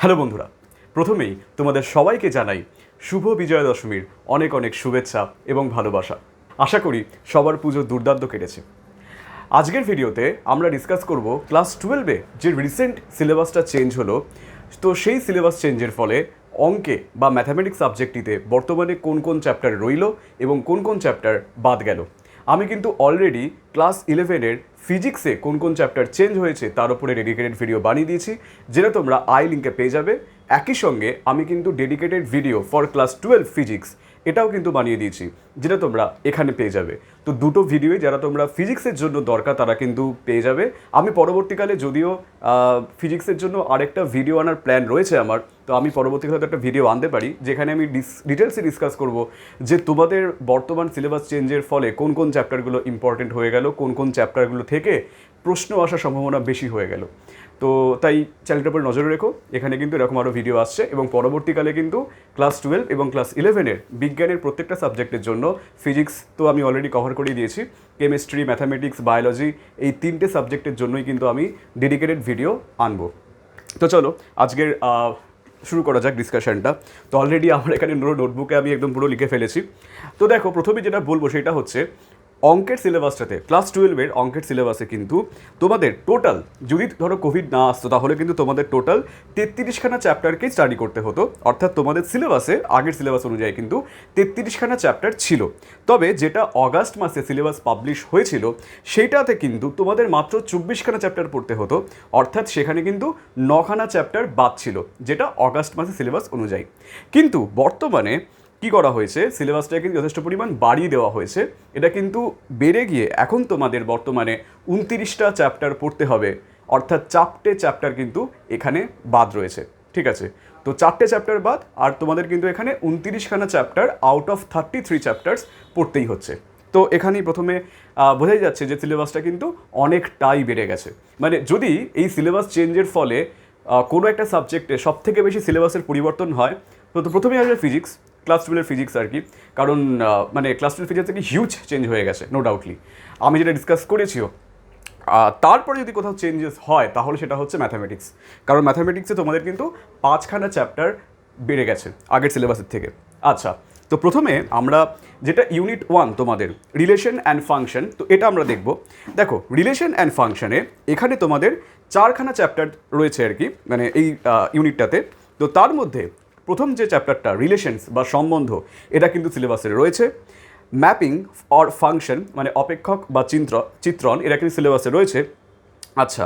Hello বন্ধুরা, প্রথমেই তোমাদের সবাইকে জানাই শুভ বিজয়া দশমীর অনেক অনেক শুভেচ্ছা এবং ভালোবাসা। আশা করি সবার পুজো দুর্দান্ত কেটেছে। আজকের ভিডিওতে আমরা ডিসকাস করব ক্লাস 12-এ যে রিসেন্ট সিলেবাসটা চেঞ্জ হলো, তো সেই সিলেবাস চেঞ্জের ফলে অঙ্কে বা ম্যাথামেটিক্স সাবজেক্টটিতে বর্তমানে কোন কোন চ্যাপ্টার রইল এবং কোন কোন চ্যাপ্টার বাদ গেল। আমি কিন্তু অলরেডি ক্লাস 11-এর ফিজিক্সে কোন কোন চ্যাপ্টার চেঞ্জ হয়েছে তার উপরে ডেডিকেটেড ভিডিও বানিয়ে দিয়েছি, যেটা তোমরা আই লিঙ্কে পেয়ে যাবে। একই সঙ্গে আমি কিন্তু dedicated video for class 12 physics এটাও কিন্তু বানিয়ে দিয়েছি, যেটা তোমরা এখানে পেয়ে যাবে। তো দুটো ভিডিওই যারা তোমরা ফিজিক্সের জন্য দরকার তারা কিন্তু পেয়ে যাবে। আমি পরবর্তীকালে যদিও ফিজিক্সের জন্য আরেকটা ভিডিও আনার প্ল্যান রয়েছে আমার, তো আমি পরবর্তীকালে একটা ভিডিও আনতে পারি যেখানে আমি ডিটেলসে ডিসকাস করব যে তোমাদের বর্তমান সিলেবাস চেঞ্জের ফলে কোন কোন চ্যাপ্টারগুলো ইম্পর্টেন্ট হয়ে গেল, কোন কোন চ্যাপ্টারগুলো থেকে প্রশ্ন আসার সম্ভাবনা বেশি হয়ে গেল। তো তাই চ্যানেলটার উপর নজরে রেখো, এখানে কিন্তু এরকম আরও ভিডিও আসছে এবং পরবর্তীকালে কিন্তু ক্লাস 12 এবং ক্লাস 11-এর বিজ্ঞানের প্রত্যেকটা সাবজেক্টের জন্য ফিজিক্স তো আমি অলরেডি কভার করে দিয়েছি, কেমিস্ট্রি, ম্যাথামেটিক্স, বায়োলজি এই তিনটে সাবজেক্টের জন্যই কিন্তু আমি ডেডিকেটেড ভিডিও আনবো। তো চলো আজকের শুরু করা যাক ডিসকাশনটা। তো অলরেডি আমার এখানে নোটবুকে আমি একদম পুরো লিখে ফেলেছি। তো দেখো, প্রথমে যেটা বলবো সেটা হচ্ছে অঙ্কের সিলেবাসটাতে, ক্লাস 12-এর অঙ্কের সিলেবাসে কিন্তু তোমাদের টোটাল, যদি ধরো কোভিড না আসতো তাহলে কিন্তু তোমাদের টোটাল 33খানা চ্যাপ্টারকেই স্টাডি করতে হতো। অর্থাৎ তোমাদের সিলেবাসে, আগের সিলেবাস অনুযায়ী কিন্তু 33খানা চ্যাপ্টার ছিল। তবে যেটা অগাস্ট মাসে সিলেবাস পাবলিশ হয়েছিল সেইটাতে কিন্তু তোমাদের মাত্র 24খানা চ্যাপ্টার পড়তে হতো। অর্থাৎ সেখানে কিন্তু 9খানা চ্যাপ্টার বাদ ছিল, যেটা অগাস্ট মাসে সিলেবাস অনুযায়ী। কিন্তু বর্তমানে কী করা হয়েছে, সিলেবাসটা কিন্তু যথেষ্ট পরিমাণ বাড়িয়ে দেওয়া হয়েছে। এটা কিন্তু বেড়ে গিয়ে এখন তোমাদের বর্তমানে 29টা চ্যাপ্টার পড়তে হবে। অর্থাৎ 4টে চ্যাপ্টার কিন্তু এখানে বাদ রয়েছে, ঠিক আছে? তো 4টে চ্যাপ্টার বাদ, আর তোমাদের কিন্তু এখানে 29খানা চ্যাপ্টার আউট অফ 33 চ্যাপ্টার্স পড়তেই হচ্ছে। তো এখানেই প্রথমে বোঝাই যাচ্ছে যে সিলেবাসটা কিন্তু অনেকটাই বেড়ে গেছে। মানে যদি এই সিলেবাস চেঞ্জের ফলে কোনো একটা সাবজেক্টে সবথেকে বেশি সিলেবাসের পরিবর্তন হয়, তো প্রথমেই আসবে ফিজিক্স, ক্লাস 12-এর ফিজিক্স আর কি। কারণ মানে ক্লাস 12 ফিজিক্স থেকে হিউজ চেঞ্জ হয়ে গেছে, নো ডাউটলি, আমি যেটা ডিসকাস করেছিও। তারপরে যদি কোথাও চেঞ্জেস হয় তাহলে সেটা হচ্ছে ম্যাথামেটিক্স। কারণ ম্যাথামেটিক্সে তোমাদের কিন্তু 5খানা চ্যাপ্টার বেড়ে গেছে আগের সিলেবাসের থেকে। আচ্ছা, তো প্রথমে আমরা যেটা ইউনিট 1 তোমাদের রিলেশন অ্যান্ড ফাংশন, তো এটা আমরা দেখব। দেখো, রিলেশন অ্যান্ড ফাংশনে এখানে তোমাদের 4খানা চ্যাপ্টার রয়েছে আর কি, মানে এই ইউনিটটাতে। তো তার মধ্যে প্রথম যে চ্যাপ্টারটা রিলেশনস বা সম্বন্ধ, এটা কিন্তু সিলেবাসে রয়েছে। ম্যাপিং অর ফাংশন মানে অপেক্ষক বা চিত্রণ, এটা কিন্তু সিলেবাসে রয়েছে। আচ্ছা,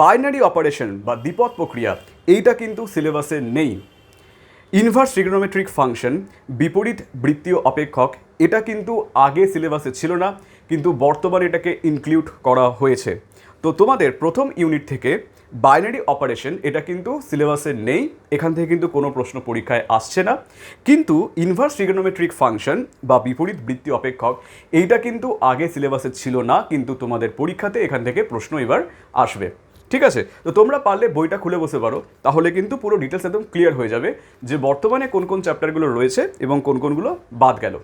বাইনারি অপারেশন বা দ্বিপদ প্রক্রিয়া, এইটা কিন্তু সিলেবাসে নেই। ইনভার্স ট্রিগনোমেট্রিক ফাংশন, বিপরীত বৃত্তীয় অপেক্ষক, এটা কিন্তু আগে সিলেবাসে ছিল না, কিন্তু বর্তমানে এটাকে ইনক্লুড করা হয়েছে। তো তোমাদের প্রথম ইউনিট থেকে বাইনারি অপারেশন এটা কিন্তু সিলেবাসে নেই, এখান থেকে কিন্তু কোনো প্রশ্ন পরীক্ষায় আসছে না। কিন্তু ইনভার্স ট্রিগনোমেট্রিক ফাংশন বা বিপরীত বৃত্তীয় অপেক্ষক এইটা কিন্তু আগে সিলেবাসে ছিল না, কিন্তু তোমাদের পরীক্ষাতে এখান থেকে প্রশ্ন এবার আসবে, ঠিক আছে? তো তোমরা পারলে বইটা খুলে বসে পারো, তাহলে কিন্তু পুরো ডিটেলস একদম ক্লিয়ার হয়ে যাবে যে বর্তমানে কোন কোন চ্যাপ্টারগুলো রয়েছে এবং কোন কোনগুলো বাদ গেল।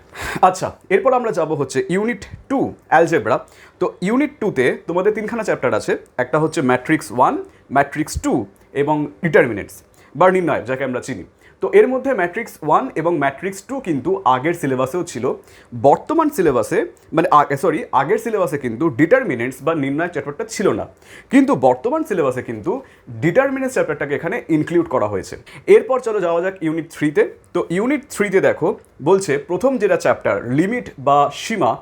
আচ্ছা, এরপর আমরা যাব হচ্ছে ইউনিট 2 অ্যালজেব্রা। তো ইউনিট 2-তে তোমাদের 3খানা চ্যাপ্টার আছে। একটা হচ্ছে ম্যাট্রিক্স 1, ম্যাট্রিক্স 2 এবং ডিটারমিনেন্টস বা নির্ণয়, যাকে আমরা চিনি। তো এর মধ্যে ম্যাট্রিক্স 1 এবং ম্যাট্রিক্স 2 কিন্তু আগের সিলেবাসেও ছিল। বর্তমান সিলেবাসে মানে আগের সিলেবাসে কিন্তু ডিটারমিনেন্টস বা নির্ণয় চ্যাপ্টারটা ছিল না, কিন্তু বর্তমান সিলেবাসে কিন্তু ডিটারমিনেন্টস চ্যাপ্টারটাকে এখানে ইনক্লুড করা হয়েছে। এরপর চলো যাওয়া যাক ইউনিট 3-তে। তো ইউনিট 3-তে দেখো বলছে প্রথম যেটা চ্যাপ্টার লিমিট বা সীমা,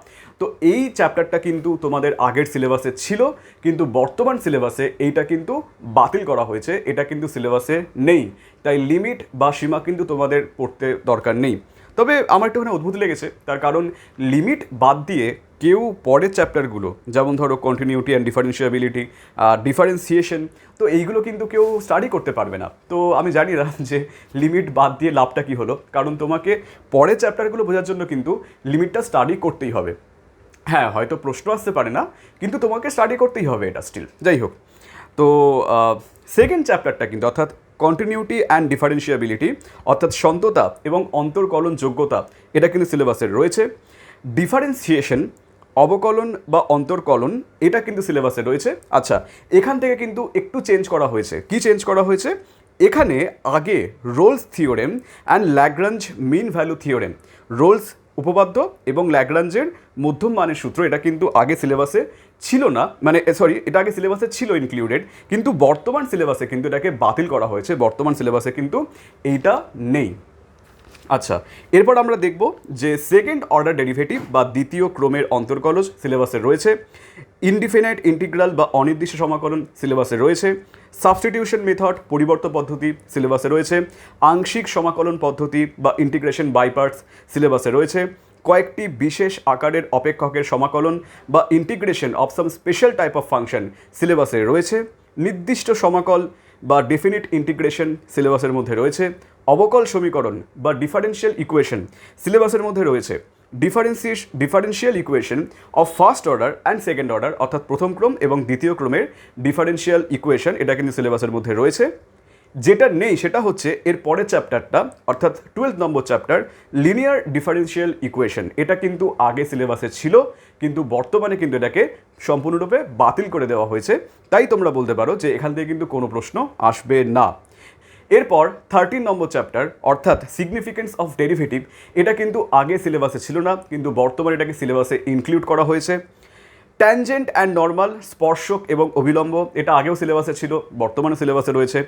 তো এই চ্যাপ্টারটা কিন্তু তোমাদের আগের সিলেবাসে ছিল, কিন্তু বর্তমান সিলেবাসে এইটা কিন্তু বাতিল করা হয়েছে, এটা কিন্তু সিলেবাসে নেই। তাই লিমিট বা সীমা কিন্তু তোমাদের পড়তে দরকার নেই। তবে আমার একটুখানি অদ্ভুত লেগেছে, তার কারণ লিমিট বাদ দিয়ে কেউ পরের চ্যাপ্টারগুলো, যেমন ধরো কন্টিনিউটি অ্যান্ড ডিফারেন্সিয়াবিলিটি, ডিফারেন্সিয়েশন, তো এইগুলো কিন্তু কেউ স্টাডি করতে পারবে না। তো আমি জানি না যে লিমিট বাদ দিয়ে লাভটা কী হলো, কারণ তোমাকে পরের চ্যাপ্টারগুলো বোঝার জন্য কিন্তু লিমিটটা স্টাডি করতেই হবে। হ্যাঁ, হয়তো প্রশ্ন আসতে পারে না, কিন্তু তোমাকে স্টাডি করতেই হবে এটা স্টিল। যাই হোক, তো সেকেন্ড চ্যাপ্টারটা কিন্তু অর্থাৎ কন্টিনিউটি অ্যান্ড ডিফারেন্সিয়াবিলিটি অর্থাৎ সন্ততা এবং অন্তর্কলন যোগ্যতা, এটা কিন্তু সিলেবাসের রয়েছে। ডিফারেন্সিয়েশন, অবকলন বা অন্তর্কলন, এটা কিন্তু সিলেবাসে রয়েছে। আচ্ছা, এখান থেকে কিন্তু একটু চেঞ্জ করা হয়েছে। কি চেঞ্জ করা হয়েছে? এখানে আগে Rolle's theorem and Lagrange mean value theorem, Rolle's উপপাদ্য এবং ল্যাগ্রাঞ্জের মধ্যম মানের সূত্র, এটা কিন্তু আগে সিলেবাসে ছিল না, মানে সরি, এটা আগে সিলেবাসে ছিল ইনক্লুডেড, কিন্তু বর্তমান সিলেবাসে কিন্তু এটাকে বাতিল করা হয়েছে, বর্তমান সিলেবাসে কিন্তু এইটা নেই। আচ্ছা, এরপর আমরা দেখব যে সেকেন্ড অর্ডার ডেরিভেটিভ বা দ্বিতীয় ক্রমের অন্তর্কলজ সিলেবাসে রয়েছে, ইনডিফিনাইট ইন্টিগ্রাল বা অনির্দিষ্ট সমাকলন সিলেবাসে রয়েছে, সাবস্টিটিউশন মেথড পরিবর্তন পদ্ধতি সিলেবাসে রয়েছে, আংশিক সমাকলন পদ্ধতি বা ইন্টিগ্রেশন বাই পার্টস সিলেবাসে রয়েছে, কয়েকটি বিশেষ আকারের অপেক্ষকের সমাকলন বা integration of some special type of function সিলেবাসে রয়েছে, নির্দিষ্ট সমাকল বা ডেফিনিট ইন্টিগ্রেশন সিলেবাসের মধ্যে রয়েছে, অবকল সমীকরণ বা ডিফারেন্সিয়াল ইকুয়েশন সিলেবাসের মধ্যে রয়েছে, differential equation of first order and second order, অর্থাৎ প্রথম ক্রম এবং দ্বিতীয় ক্রমের ডিফারেন্সিয়াল ইকুয়েশন, এটা কিন্তু সিলেবাসের মধ্যে রয়েছে। যেটা নেই সেটা হচ্ছে এর পরের চ্যাপ্টারটা, অর্থাৎ 12 নম্বর চ্যাপ্টার, লিনিয়ার ডিফারেন্সিয়াল ইকুয়েশন, এটা কিন্তু আগে সিলেবাসে ছিল, কিন্তু বর্তমানে কিন্তু এটাকে সম্পূর্ণরূপে বাতিল করে দেওয়া হয়েছে, তাই তোমরা বলতে পারো যে এখান থেকে কিন্তু কোনো প্রশ্ন আসবে না। এরপর 13 নম্বর চ্যাপ্টার, অর্থাৎ সিগনিফিকেন্স অফ ডেরিভেটিভ, এটা কিন্তু আগে সিলেবাসে ছিল না, কিন্তু বর্তমানে এটাকে সিলেবাসে ইনক্লুড করা হয়েছে। ট্যানজেন্ট অ্যান্ড নর্মাল, স্পর্শক এবং অবিলম্ব, এটা আগেও সিলেবাসে ছিল, বর্তমানে সিলেবাসে রয়েছে।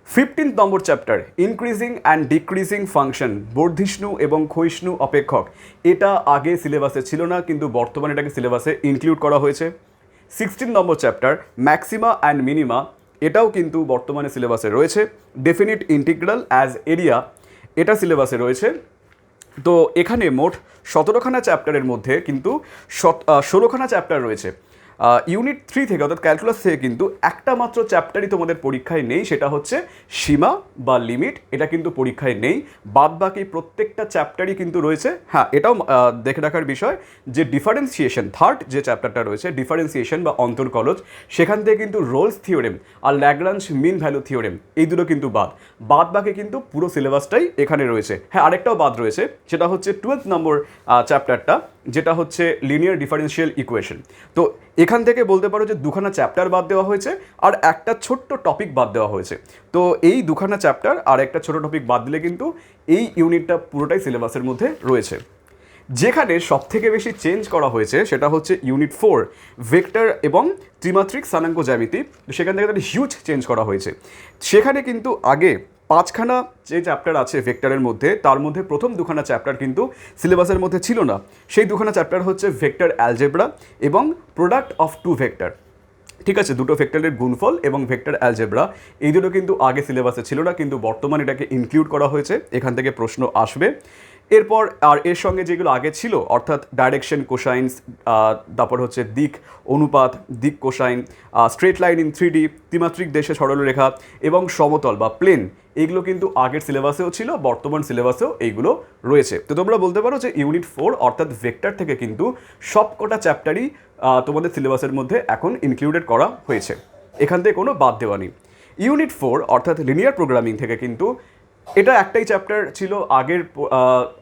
15 নম্বর chapter, increasing and decreasing function, বর্ধিষ্ণু এবং ক্ষয়িষ্ণু অপেক্ষক, এটা আগে সিলেবাসে ছিল না, কিন্তু বর্তমানে এটাকে সিলেবাসে ইনক্লুড করা হয়েছে। 16 নম্বর চ্যাপ্টার, ম্যাক্সিমা অ্যান্ড মিনিমা, এটাও কিন্তু বর্তমানে সিলেবাসে রয়েছে। ডেফিনিট ইন্টিগ্রাল অ্যাজ এরিয়া, এটা সিলেবাসে রয়েছে। তো এখানে মোট 17খানা চ্যাপ্টারের মধ্যে কিন্তু 16খানা চ্যাপ্টার রয়েছে। ইউনিট 3 থেকে, অর্থাৎ ক্যালকুলাস থেকে কিন্তু একটা মাত্র চ্যাপ্টারই তোমাদের পরীক্ষায় নেই, সেটা হচ্ছে সীমা বা লিমিট, এটা কিন্তু পরীক্ষায় নেই, বাদ বাকি প্রত্যেকটা চ্যাপ্টারই কিন্তু রয়েছে। হ্যাঁ, এটাও দেখে রাখার বিষয় যে ডিফারেন্সিয়েশন, থার্ড যে চ্যাপ্টারটা রয়েছে ডিফারেন্সিয়েশন বা অন্তর্কলজ, সেখান থেকে কিন্তু রোলস থিওরেম আর ল্যাগ্রাঞ্জ মিন ভ্যালু থিওরেম, এই দুটো কিন্তু বাদ বাকি কিন্তু পুরো সিলেবাসটাই এখানে রয়েছে। হ্যাঁ, আরেকটাও বাদ রয়েছে, সেটা হচ্ছে 12 নম্বর চ্যাপ্টারটা, যেটা হচ্ছে লিনিয়ার ডিফারেন্সিয়াল ইকুয়েশন। তো এখান থেকে বলতে পারো যে দুখানা চ্যাপ্টার বাদ দেওয়া হয়েছে আর একটা ছোট্ট টপিক বাদ দেওয়া হয়েছে। তো এই দুখানা চ্যাপ্টার আর একটা ছোট টপিক বাদ দিলে কিন্তু এই ইউনিটটা পুরোটাই সিলেবাসের মধ্যে রয়েছে। যেখানে সবথেকে বেশি চেঞ্জ করা হয়েছে সেটা হচ্ছে ইউনিট 4, ভেক্টর এবং ত্রিমাত্রিক স্থানাঙ্ক জ্যামিতি, সেখান থেকে একটা হিউজ চেঞ্জ করা হয়েছে। সেখানে কিন্তু আগে 5খানা যে চ্যাপ্টার আছে ভেক্টরের মধ্যে, তার মধ্যে প্রথম দুখানা চ্যাপ্টার কিন্তু সিলেবাসের মধ্যে ছিল না। সেই দুখানা চ্যাপ্টার হচ্ছে ভেক্টর অ্যালজেব্রা এবং প্রোডাক্ট অফ টু ভেক্টর, ঠিক আছে, দুটো ভেক্টরের গুণফল এবং ভেক্টর অ্যালজেব্রা, এই দুটো কিন্তু আগে সিলেবাসে ছিল না, কিন্তু বর্তমানে এটাকে ইনক্লুড করা হয়েছে, এখান থেকে প্রশ্ন আসবে। এরপর আর এর সঙ্গে যেগুলো আগে ছিল, অর্থাৎ ডাইরেকশন কোসাইন্স, তারপর হচ্ছে দিক অনুপাত, দিক cosine, straight line in 3D, ত্রিমাত্রিক দেশে সরলরেখা এবং সমতল বা প্লেন, এইগুলো কিন্তু আগের সিলেবাসেও ছিল, বর্তমান সিলেবাসেও এইগুলো রয়েছে। তো তোমরা বলতে পারো যে ইউনিট 4 অর্থাৎ ভেক্টর থেকে কিন্তু সবকটা চ্যাপ্টারই তোমাদের সিলেবাসের মধ্যে এখন ইনক্লুডেড করা হয়েছে, এখান থেকে কোনো বাদ দেওয়া নেই। ইউনিট 4 অর্থাৎ লিনিয়ার প্রোগ্রামিং থেকে কিন্তু এটা একটাই চ্যাপ্টার ছিল,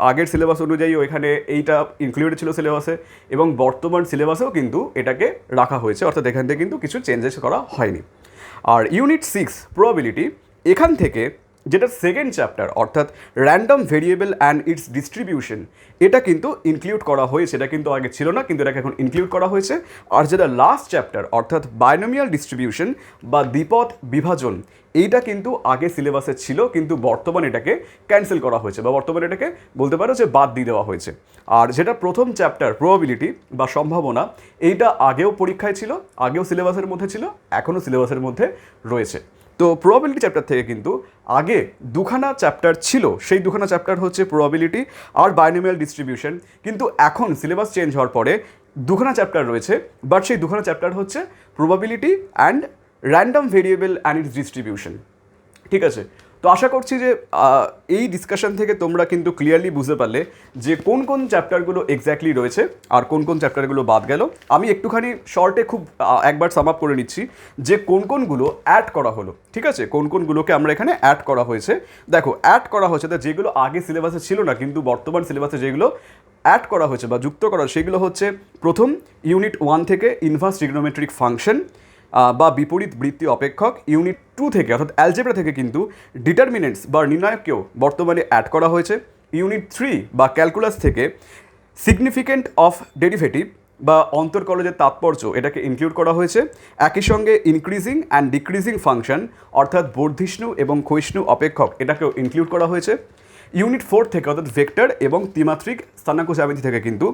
আগের সিলেবাস অনুযায়ী ওইখানে এইটা ইনক্লুডেড ছিল সিলেবাসে, এবং বর্তমান সিলেবাসেও কিন্তু এটাকে রাখা হয়েছে, অর্থাৎ এখান থেকে কিন্তু কিছু চেঞ্জেস করা হয়নি। আর ইউনিট 6 প্রবাবিলিটি, এখান থেকে যেটা সেকেন্ড চ্যাপ্টার অর্থাৎ random variable and it's distribution, এটা কিন্তু ইনক্লুড করা হয়েছে, এটা কিন্তু আগে ছিল না, কিন্তু এটাকে এখন ইনক্লুড করা হয়েছে। আর যেটা লাস্ট চ্যাপ্টার অর্থাৎ বাইনোমিয়াল ডিস্ট্রিবিউশন বা দ্বিপদ বিভাজন, এইটা কিন্তু আগে সিলেবাসে ছিল, কিন্তু বর্তমানে এটাকে ক্যান্সেল করা হয়েছে বা বর্তমানে এটাকে বলতে পারো যে বাদ দিয়ে দেওয়া হয়েছে। আর যেটা প্রথম চ্যাপ্টার প্রবাবিলিটি বা সম্ভাবনা, এইটা আগেও পরীক্ষায় ছিল, আগেও সিলেবাসের মধ্যে ছিল, এখনও সিলেবাসের মধ্যে রয়েছে। তো প্রবাবিলিটি চ্যাপ্টার থেকে কিন্তু আগে দুখানা চ্যাপ্টার ছিল, সেই দুখানা চ্যাপ্টার হচ্ছে প্রবাবিলিটি আর বাইনোমিয়াল ডিস্ট্রিবিউশন, কিন্তু এখন সিলেবাস চেঞ্জ হওয়ার পরে দুখানা চ্যাপ্টার রয়েছে, বাট সেই দুখানা চ্যাপ্টার হচ্ছে probability and random variable and it's distribution, ঠিক আছে। তো আশা করছি যে এই ডিসকাশন থেকে তোমরা কিন্তু ক্লিয়ারলি বুঝতে পারলে যে কোন কোন চ্যাপ্টারগুলো এক্স্যাক্টলি রয়েছে আর কোন কোন চ্যাপ্টারগুলো বাদ গেল। আমি একটুখানি শর্টে খুব একবার সাম আপ করে নিচ্ছি যে কোন কোনগুলো অ্যাড করা হলো, ঠিক আছে, কোন কোনগুলোকে আমরা এখানে অ্যাড করা হয়েছে। দেখো, অ্যাড করা হয়েছে যেগুলো আগে সিলেবাসে ছিল না, কিন্তু বর্তমান সিলেবাসে যেগুলো অ্যাড করা হয়েছে বা যুক্ত করা, সেগুলো হচ্ছে প্রথম ইউনিট 1 থেকে ইনভার্স ট্রিগনোমেট্রিক ফাংশন, বা বিপরীত বৃত্তি অপেক্ষক ইউনিট 2 থেকে অর্থাৎ অ্যালজেব্রা থেকে কিন্তু ডিটারমিনেন্টস বা নির্ণায়ককেও বর্তমানে অ্যাড করা হয়েছে। ইউনিট 3 বা ক্যালকুলাস থেকে সিগনিফিক্যান্ট অফ ডেরিভেটিভ বা অন্তর্কলজের তাৎপর্য এটাকে ইনক্লুড করা হয়েছে। একই সঙ্গে ইনক্রিজিং অ্যান্ড ডিক্রিজিং ফাংশন অর্থাৎ বর্ধিষ্ণু এবং ক্ষয়িষ্ণু অপেক্ষক এটাকেও ইনক্লুড করা হয়েছে। ইউনিট 4 থেকে অর্থাৎ ভেক্টর এবং ত্রিমাত্রিক স্থানাঙ্ক জ্যামিতি থেকে কিন্তু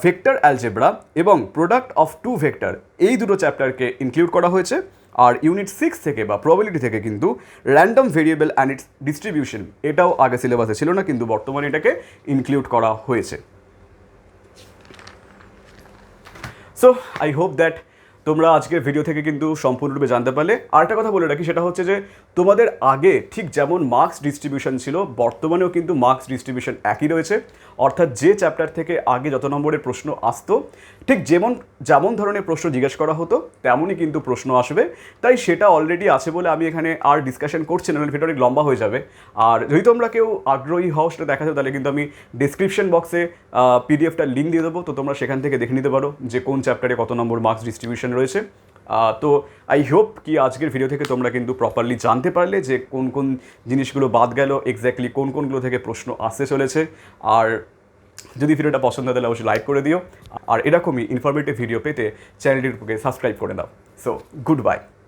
ভেক্টর অ্যালজেব্রা এবং প্রোডাক্ট অফ টু ভেক্টর এই দুটো চ্যাপ্টারকে ইনক্লুড করা হয়েছে। আর ইউনিট 6 থেকে বা প্রবাবিলিটি থেকে কিন্তু random variable and it's distribution এটাও আগে সিলেবাসে ছিল না, কিন্তু বর্তমানে এটাকে ইনক্লুড করা হয়েছে। সো আই হোপ দ্যাট তোমরা আজকের ভিডিও থেকে কিন্তু সম্পূর্ণরূপে জানতে পারলে। আরেকটা কথা বলে রাখি, সেটা হচ্ছে যে তোমাদের আগে ঠিক যেমন মার্কস ডিস্ট্রিবিউশন ছিল, বর্তমানেও কিন্তু মার্কস ডিস্ট্রিবিউশন একই রয়েছে। অর্থাৎ যে চ্যাপ্টার থেকে আগে যত নম্বরের প্রশ্ন আসতো, ঠিক যেমন ধরনের প্রশ্ন জিজ্ঞেস করা হতো তেমনই কিন্তু প্রশ্ন আসবে। তাই সেটা অলরেডি আছে বলে আমি এখানে আর ডিসকাশন করছি না, ভিডিওটা অনেক লম্বা হয়ে যাবে। আর যদি তোমরা কেউ আগ্রহী হও সেটা দেখা যাবে, তাহলে কিন্তু আমি ডিসক্রিপশন বক্সে পিডিএফটা লিঙ্ক দিয়ে দেবো, তো তোমরা সেখান থেকে দেখে নিতে পারো যে কোন চ্যাপ্টারে কত নম্বর মার্কস ডিস্ট্রিবিউশন রয়েছে। তো আই হোপ কি আজকের ভিডিও থেকে তোমরা কিন্তু প্রপারলি জানতে পারলে যে কোন কোন জিনিসগুলো বাদ গেল, এক্স্যাক্টলি কোনগুলো থেকে প্রশ্ন আসতে চলেছে। আর যদি ভিডিওটা পছন্দ হয় তাহলে অবশ্যই লাইক করে দিও। আর এরকমই ইনফরমেটিভ ভিডিও পেতে চ্যানেলটিকে সাবস্ক্রাইব করে দাও। So good bye.